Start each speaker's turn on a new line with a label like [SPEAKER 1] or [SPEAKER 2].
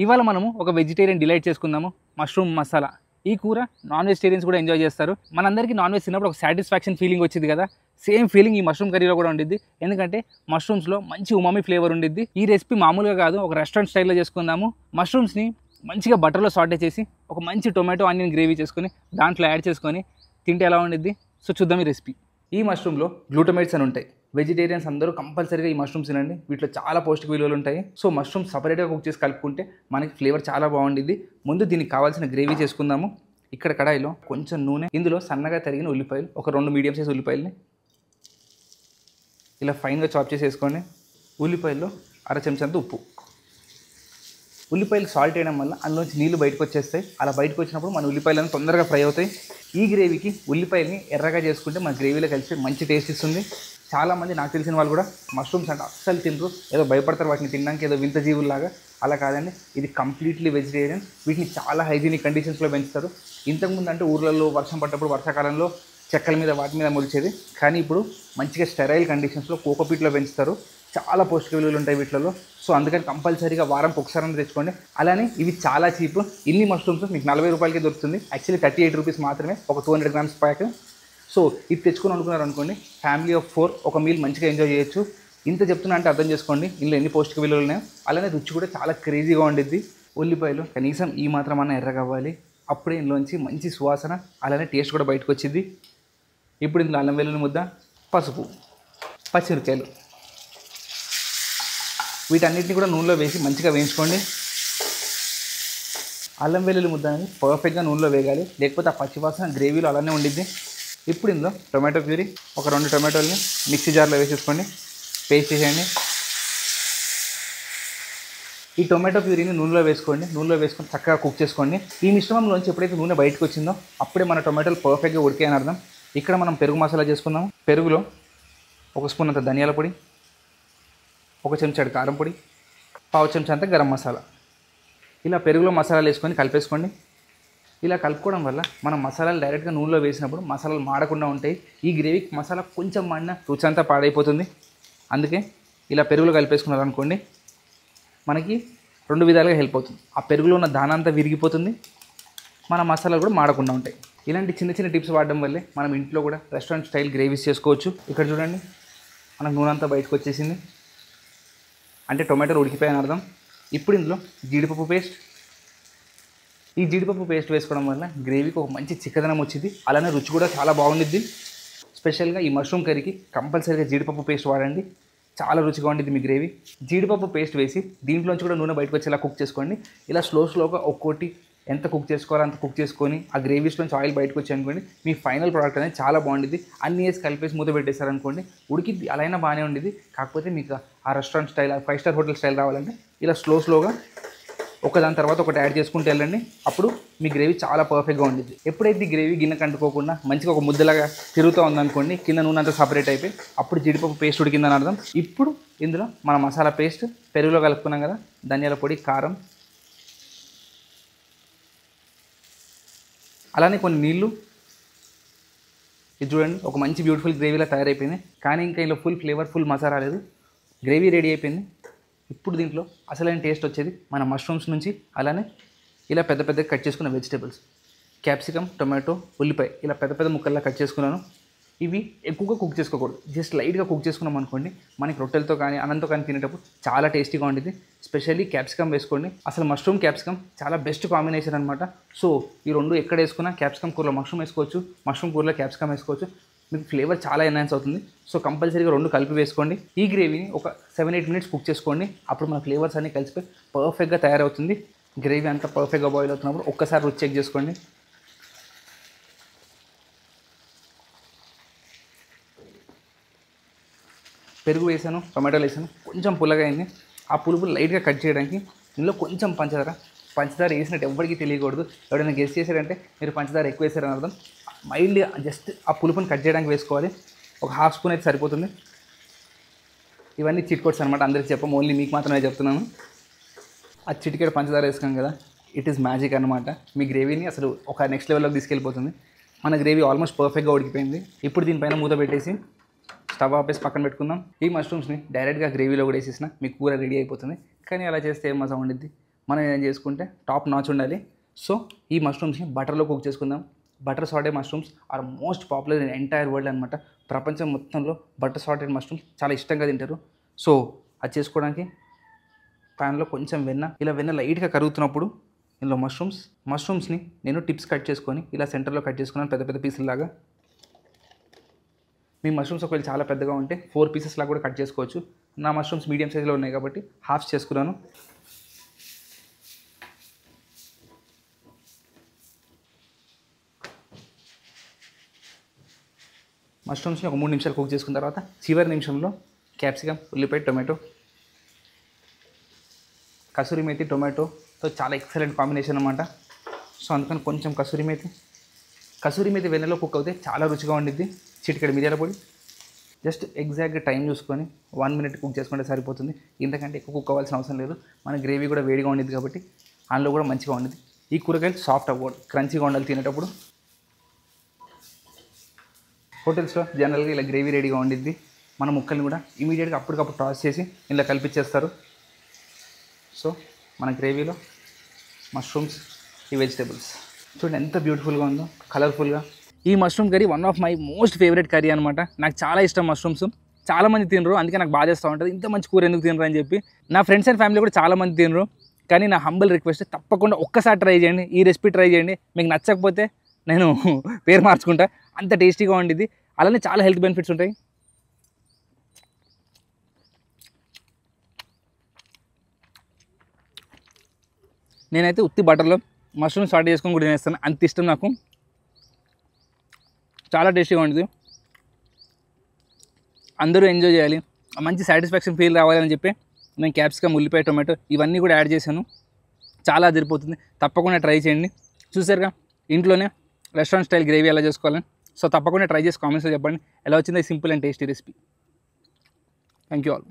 [SPEAKER 1] ఇవాళ మనము ఒక వెజిటేరియన్ డిలైట్ చేసుకుందాము, మష్రూమ్ మసాలా. ఈ కూర నాన్ వెజిటేరియన్స్ కూడా ఎంజాయ్ చేస్తారు. మనందరికీ నాన్ వెజ్ తిన్నప్పుడు ఒక సాటిస్ఫాక్షన్ ఫీలింగ్ వచ్చింది కదా, సేమ్ ఫీలింగ్ ఈ మష్రూమ్ కర్రీలో కూడా ఉండిద్ది. ఎందుకంటే మష్రూమ్స్లో మంచి ఉమామి ఫ్లేవర్ ఉండిద్ది. ఈ రెసిపీ మామూలుగా కాదు, ఒక రెస్టారెంట్ స్టైల్లో చేసుకుందాము. మష్రూమ్స్ని మంచిగా బటర్లో సాటే చేసి ఒక మంచి టొమాటో ఆనియన్ గ్రేవీ చేసుకొని దాంట్లో యాడ్ చేసుకొని తింటే ఎలా ఉండిద్ది. సో చూద్దాం ఈ రెసిపీ. ఈ మష్రూమ్లో గ్లూటమేట్స్ అని ఉంటాయి. వెజిటేరియన్స్ అందరూ కంపల్సరీగా ఈ మష్రూమ్స్ తినండి, వీటిలో చాలా పౌష్టిక విలువలు ఉంటాయి. సో మష్రూమ్స్ సపరేట్గా కుక్ చేసి కలుపుకుంటే మనకి ఫ్లేవర్ చాలా బాగుండిద్ది. ముందు దీనికి కావాల్సిన గ్రేవీ చేసుకుందాము. ఇక్కడ కడాయిలో కొంచెం నూనె, ఇందులో సన్నగా తరిగిన ఉల్లిపాయలు, ఒక 2 మీడియం సైజ్ ఉల్లిపాయలని ఇలా ఫైన్గా చాప్ చేసి వేసుకోండి. ఉల్లిపాయల్లో 1/2 చెంచా ఉప్పు. ఉల్లిపాయలు సాల్ట్ వేయడం వల్ల అందులోంచి నీళ్లు బయటకు వచ్చేస్తాయి. అలా బయటకు వచ్చినప్పుడు మన ఉల్లిపాయలను తొందరగా ఫ్రై అవుతాయి. ఈ గ్రేవీకి ఉల్లిపాయల్ని ఎర్రగా చేసుకుంటే మన గ్రేవీలో కలిసి మంచి టేస్ట్ ఇస్తుంది. చాలామంది నాకు తెలిసిన వాళ్ళు కూడా మష్రూమ్స్ అంటే అస్సలు తినరు, ఏదో భయపడతారు వాటిని తినడానికి, ఏదో వింత జీవుల్లాగా. అలా కాదండి, ఇది కంప్లీట్లీ వెజిటేరియన్. వీటిని చాలా హైజీనిక్ కండిషన్స్లో పెంచుతారు. ఇంతకుముందు అంటే ఊర్లలో వర్షం పడ్డప్పుడు వర్షాకాలంలో చెక్కల మీద వాటి మీద మొలిచేది, కానీ ఇప్పుడు మంచిగా స్టెరైల్ కండిషన్స్లో కోకోపీట్లో పెంచుతారు. చాలా పౌష్టిక విలువలు ఉంటాయి వీటిలో. సో అందుకని కంపల్సరీగా వారంకి ఒకసారి తెచ్చుకోండి. అలానే ఇవి చాలా చీప్. ఇన్ని మష్రూమ్స్ మీకు 40 రూపాయలకే దొరుకుతుంది. యాక్చువల్లీ 38 రూపీస్ మాత్రమే ఒక 200 గ్రామ్స్ ప్యాక్. సో ఇది తెచ్చుకొని అనుకున్నారు అనుకోండి, ఫ్యామిలీ ఆఫ్ 4 ఒక మీల్ మంచిగా ఎంజాయ్ చేయొచ్చు. ఇంత చెప్తున్నా అంటే అర్థం చేసుకోండి ఇందులో ఎన్ని పౌష్టిక విలువలు ఉన్నాయో. అలానే రుచి కూడా చాలా క్రేజీగా ఉండిద్ది. ఉల్లిపాయలు కనీసం ఈ మాత్రమన్నా ఎర్రగా అవ్వాలి, అప్పుడే ఇందులోంచి మంచి సువాసన, అలానే టేస్ట్ కూడా బయటకు వచ్చింది. ఇప్పుడు ఇందులో అల్లం వెల్లుల్లి ముద్ద, పసుపు, పచ్చిమిరకాయలు, వీటన్నిటిని కూడా నూనెలో వేసి మంచిగా వేయించుకోండి. అల్లం వెల్లుల్లి ముద్ద అనేది పర్ఫెక్ట్గా నూనెలో వేగాలి, లేకపోతే ఆ పచ్చివాసన గ్రేవీలో అలానే ఉండిద్ది. ఇప్పుడు ఇందులో టొమాటో ప్యూరీ, ఒక 2 టొమాటోల్ని మిక్సీ జార్లో వేసేసుకోండి, పేస్ట్ చేసేయండి. ఈ టొమాటో ప్యూరీని నూనెలో వేసుకోండి. నూనెలో వేసుకొని చక్కగా కుక్ చేసుకోండి. ఈ మిశ్రమంలోంచి ఎప్పుడైతే నూనె బయటకు వచ్చిందో అప్పుడే మన టొమాటోలు పర్ఫెక్ట్గా ఉడికాయని అర్థం. ఇక్కడ మనం పెరుగు మసాలా చేసుకుందాం. పెరుగులో 1 స్పూన్ అంత ధనియాల పొడి, 1 చెంచాడు కారం పొడి, 1/2 చెంచా అంత గరం మసాలా. ఇలా పెరుగులో మసాలాలు వేసుకొని కలిపేసుకోండి. ఇలా కలుపుకోవడం వల్ల మనం మసాలాలు డైరెక్ట్గా నూనెలో వేసినప్పుడు మసాలాలు మాడకుండా ఉంటాయి. ఈ గ్రేవీకి మసాలా కొంచెం మాడినా రుచి అంతా పాడైపోతుంది. అందుకే ఇలా పెరుగులో కలిపేసుకున్నారనుకోండి, మనకి 2 విధాలుగా హెల్ప్ అవుతుంది. ఆ పెరుగులో ఉన్న దాన అంతా విరిగిపోతుంది, మన మసాలాలు కూడా మాడకుండా ఉంటాయి. ఇలాంటి చిన్న చిన్న టిప్స్ వాడడం వల్లే మనం ఇంట్లో కూడా రెస్టారెంట్ స్టైల్ గ్రేవీస్ చేసుకోవచ్చు. ఇక్కడ చూడండి, మనకు నూనె అంతా బయటకు వచ్చేసింది, అంటే టొమాటోలు ఉడికిపోయాయని అర్థం. ఇప్పుడు ఇందులో జీడిపప్పు పేస్ట్. ఈ జీడిపప్పు పేస్ట్ వేసుకోవడం వల్ల గ్రేవీకి ఒక మంచి చిక్కదనం వచ్చింది, అలానే రుచి కూడా చాలా బాగుండిద్ది. స్పెషల్గా ఈ మష్రూమ్ కర్రీకి కంపల్సరీగా జీడిపప్పు పేస్ట్ వాడండి, చాలా రుచిగా ఉండిద్ది మీ గ్రేవీ. జీడిపప్పు పేస్ట్ వేసి దీంట్లోంచి కూడా నూనె బయటకు వచ్చేలా కుక్ చేసుకోండి. ఇలా స్లోగా ఒక్కోటి ఎంత కుక్ చేసుకోవాలో అంత కుక్ చేసుకొని ఆ గ్రేవీస్లోంచి ఆయిల్ బయటకు వచ్చి అనుకోండి, మీ ఫైనల్ ప్రోడక్ట్ అనేది చాలా బాగుండిద్ది. అన్ని వేసి కలిపేసి మూత పెట్టేశారనుకోండి, ఉడికిద్ది, అలా అయినా బాగానే ఉండిద్ది. కాకపోతే మీకు ఆ restaurant style, 5 star hotel style రావాలంటే ఇలా స్లోగా ఒకదాని తర్వాత ఒకటి యాడ్ చేసుకుంటూ వెళ్ళండి. అప్పుడు మీ గ్రేవీ చాలా పర్ఫెక్ట్గా ఉండిద్ది. ఎప్పుడైతే గ్రేవీ గిన్నె కంటుకోకుండా మంచిగా ఒక ముద్దలాగా తిరుగుతూ ఉందనుకోండి, కింద నూనె అంతా సపరేట్ అయిపోయి అప్పుడు జీడిపప్పు పేస్ట్ ఉడికిందని అర్థం. ఇప్పుడు ఇందులో మన మసాలా పేస్ట్, పెరుగులో కలుపుకున్నాం కదా, ధనియాల పొడి, కారం, అలానే కొన్ని నీళ్ళు. ఇది చూడండి, ఒక మంచి బ్యూటిఫుల్ గ్రేవీలా తయారైపోయింది. కానీ ఇంకా ఇందులో ఫుల్ ఫ్లేవర్, ఫుల్ మసాలా లేదు. గ్రేవీ రెడీ అయిపోయింది. ఇప్పుడు దీంట్లో అసలైన టేస్ట్ వచ్చేది మన మష్రూమ్స్ నుంచి. అలానే ఇలా పెద్ద పెద్దగా కట్ చేసుకున్న వెజిటేబుల్స్, క్యాప్సికమ్, టొమాటో, ఉల్లిపాయ ఇలా పెద్ద పెద్ద ముక్కల్లా కట్ చేసుకున్నాను. ఇవి ఎక్కువగా కుక్ చేసుకోకూడదు, జస్ట్ లైట్గా కుక్ చేసుకున్నాం అనుకోండి, మనకి రొట్టెలతో కానీ అన్నంతో కానీ తినేటప్పుడు చాలా టేస్టీగా ఉంటుంది. స్పెషల్లీ క్యాప్సికమ్ వేసుకోండి. అసలు మష్రూమ్ క్యాప్సికమ్ చాలా బెస్ట్ కాంబినేషన్ అనమాట. సో ఈ 2 ఎక్కడ వేసుకున్నా, క్యాప్సికమ్ కూరలో మష్రూమ్ వేసుకోవచ్చు, మష్రూమ్ కూరలో క్యాప్సికమ్ వేసుకోవచ్చు, మీకు ఫ్లేవర్ చాలా ఎన్హాన్స్ అవుతుంది. సో కంపల్సరీగా 2 కలిపి వేసుకోండి. ఈ గ్రేవీని ఒక 7-8 మినిట్స్ కుక్ చేసుకోండి. అప్పుడు మన ఫ్లేవర్స్ అన్నీ కలిసిపోయి పర్ఫెక్ట్గా తయారవుతుంది. గ్రేవీ అంతా పర్ఫెక్ట్గా బాయిల్ అవుతున్నప్పుడు ఒక్కసారి రుచి చెక్ చేసుకోండి. పెరుగు వేసాను, టొమాటోలు వేసాను, కొంచెం పుల్లగా అయింది. ఆ పులుపు లైట్గా కట్ చేయడానికి ఇందులో కొంచెం పంచదార వేసినట్టు ఎవరికి తెలియకూడదు. ఎవరైనా గెస్ట్ చేశారంటే మీరు పంచదార ఎక్కువ వేసారని అర్థం. మైల్డ్గా జస్ట్ ఆ పులుపుని కట్ చేయడానికి వేసుకోవాలి. ఒక 1/2 స్పూన్ అయితే సరిపోతుంది. ఇవన్నీ చిట్కోట్స్ అనమాట, అందరికి చెప్పం, ఓన్లీ మీకు మాత్రమే చెప్తున్నాను. ఆ చిటికెడు పంచదార వేసుకాం కదా, ఇట్ ఈస్ మ్యాజిక్ అనమాట. మీ గ్రేవీని అసలు ఒక నెక్స్ట్ లెవెల్లోకి తీసుకెళ్ళిపోతుంది. మన గ్రేవీ ఆల్మోస్ట్ పర్ఫెక్ట్గా ఉడికిపోయింది. ఇప్పుడు దీనిపైన మూత పెట్టేసి స్టవ్ ఆపేసి పక్కన పెట్టుకుందాం. ఈ మష్రూమ్స్ని డైరెక్ట్గా గ్రేవీలో కూడా వేసేసిన మీ కూర రెడీ అయిపోతుంది. కానీ అలా చేస్తే ఏం మజా ఉండిద్ది, మనం ఏం చేసుకుంటే టాప్ నాచ్ ఉండాలి. సో ఈ మష్రూమ్స్ని బటర్లో కుక్ చేసుకుందాం. Butter sauteed mushrooms are most popular in entire world అనమాట. ప్రపంచం మొత్తంలో బటర్ సాటెడ్ మష్రూమ్స్ చాలా ఇష్టంగా తింటారు. సో అది చేసుకోవడానికి ప్యాన్లో కొంచెం వెన్న, ఇలా వెన్న లైట్గా కరుగుతున్నప్పుడు ఇందులో మష్రూమ్స్ని నేను టిప్స్ కట్ చేసుకొని ఇలా సెంటర్లో కట్ చేసుకున్నాను పెద్ద పెద్ద పీసుల్లాగా. మీ మష్రూమ్స్ ఒకవేళ చాలా పెద్దగా ఉంటే 4 పీసెస్ లాగా కూడా కట్ చేసుకోవచ్చు. నా మష్రూమ్స్ మీడియం సైజులో ఉన్నాయి కాబట్టి హాఫ్స్ చేసుకున్నాను. మష్రూమ్స్ని ఒక 3 నిమిషాలు కుక్ చేసుకున్న తర్వాత చివరి నిమిషంలో క్యాప్సికమ్, ఉల్లిపాయ, టొమాటో, కసూరి మేతి, టొమాటోతో చాలా ఎక్సలెంట్ కాంబినేషన్ అనమాట. సో అందుకని కొంచెం కసూరి మేతి వెన్నెలో కుక్ అవుతే చాలా రుచిగా ఉండిద్ది. చిటికెడు మిరియాల పొడి, జస్ట్ ఎగ్జాక్ట్గా టైం చూసుకొని 1 మినిట్ కుక్ చేసుకుంటే సరిపోతుంది. ఇంతకంటే ఎక్కువ కుక్ అవ్వాల్సిన అవసరం లేదు. మన గ్రేవీ కూడా వేడిగా ఉండిద్ది కాబట్టి అందులో కూడా మంచిగా ఉండిద్ది. ఈ కూరగాయలు సాఫ్ట్ అవ్వకూడదు, క్రంచీగా ఉండాలి తినేటప్పుడు. హోటల్స్లో జనరల్గా ఇలా గ్రేవీ రెడీగా ఉండిద్ది. మన ముక్కల్ని కూడా ఇమీడియట్గా అప్పటికప్పుడు టాస్ చేసి ఇలా కలిపించేస్తారు. సో మన గ్రేవీలో మష్రూమ్స్, ఈ వెజిటేబుల్స్ చూడండి ఎంత బ్యూటిఫుల్గా ఉందో, కలర్ఫుల్గా. ఈ mushroom curry one of my most favourite curry అనమాట. నాకు చాలా ఇష్టం మష్రూమ్స్. చాలామంది తినరు, అందుకే నాకు బాగా చేస్తూ ఉంటుంది ఇంత మంచి కూర ఎందుకు తినరు అని చెప్పి. నా ఫ్రెండ్స్ అండ్ ఫ్యామిలీ కూడా చాలామంది తినరు. కానీ నా హంబల్ రిక్వెస్ట్, తప్పకుండా ఒక్కసారి ట్రై చేయండి, ఈ రెసిపీ ట్రై చేయండి. మీకు నచ్చకపోతే నేను పేరు మార్చుకుంటా. అంత టేస్టీగా ఉండిద్ది. అలానే చాలా హెల్త్ బెనిఫిట్స్ ఉంటాయి. నేనైతే ఉత్తి బటర్లో మష్రూమ్ స్టార్ట్ చేసుకొని కూడా తినేస్తాను, అంత ఇష్టం నాకు. చాలా టేస్టీగా ఉంటుంది. అందరూ ఎంజాయ్ చేయాలి, మంచి సాటిస్ఫాక్షన్ ఫీల్ రావాలని చెప్పి నేను క్యాప్సికమ్, ఉల్లిపాయ, టొమాటో ఇవన్నీ కూడా యాడ్ చేశాను. చాలా అదిరిపోతుంది. తప్పకుండా ట్రై చేయండి. చూసారుగా ఇంట్లోనే రెస్టారెంట్ స్టైల్ గ్రేవీ ఎలా చేసుకోవాలని. సో తప్పకుండా ట్రై చేసి కామెంట్స్లో చెప్పండి ఎలా వచ్చిందో ఈ simple and tasty recipe. Thank you all.